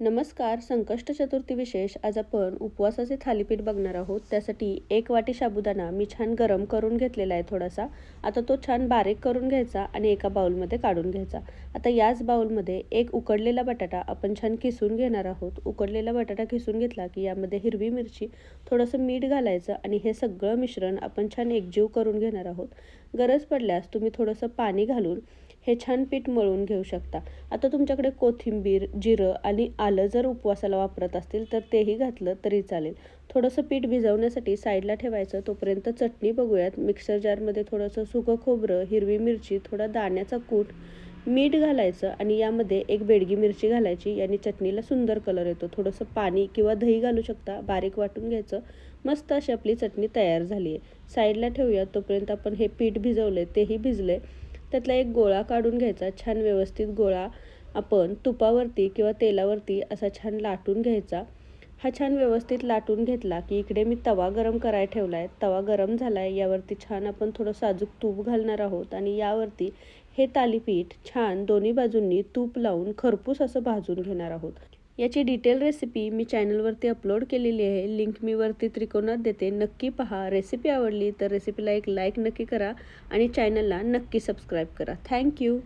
नमस्कार. संकष्ट चतुर्थी विशेष आज आपण उपवासाचे थालीपीठ बघणार आहोत. त्यासाठी 1 वाटी साबुदाणा मी छान गरम करून घेतलेला आहे थोडासा. आता तो छान बारीक करून घ्यायचा आणि एका बाउलमध्ये काढून घ्यायचा. आता याच बाउलमध्ये एक उकडलेला बटाटा आपण छान किसून घेणार आहोत. उकडलेला बटाटा किसून घेतला की यामध्ये हिरवी मिरची, थोडंसं मीठ घालायचं आणि हे सगळं मिश्रण आपण छान एकजीव करून घेणार आहोत. गरज पडल्यास तुम्ही थोडंसं पाणी घालून हे छान पीठ मळून घेऊ शकता. आता तुमच्याकडे कोथिंबीर, जिरं आणि आलं जर उपवासाला वापरत असतील तर तेही घातलं तरी चालेल. थोडंसं पीठ भिजवण्यासाठी साईडला ठेवायचं. तोपर्यंत चटणी बघूयात. मिक्सर जारमध्ये थोडंसं सुकं खोबरं, हिरवी मिरची, थोडा दाण्याचा कूट, मीठ घालायचं आणि यामध्ये एक बेडगी मिरची घालायची. याने चटणीला सुंदर कलर येतो. थोडंसं पाणी किंवा दही घालू शकता. बारीक वाटून घ्यायचं. मस्त अशी आपली चटणी तयार झाली आहे. साईडला ठेवूया. तोपर्यंत आपण हे पीठ भिजवले तेही भिजले. त्यातला एक गोळा काढून घ्यायचा. छान व्यवस्थित गोळा आपण तुपावरती किंवा तेलावरती असा छान लाटून घ्यायचा. हा छान व्यवस्थित लाटून घेतला की इकडे मी तवा गरम करायला ठेवला आहे. तवा गरम झाला आहे. यावरती छान आपण थोडं साजूक तूप घालणार आहोत आणि यावरती हे थालीपीठ छान दोन्ही बाजूंनी तूप लावून खरपूस असं भाजून घेणार आहोत. याची डिटेल रेसिपी मी चॅनलवरती अपलोड केलेली आहे. लिंक मी वरती त्रिकोणात देते. नक्की पहा. रेसिपी आवडली तर रेसिपीला एक लाईक नक्की करा आणि चॅनलला नक्की सबस्क्राईब करा. थँक्यू.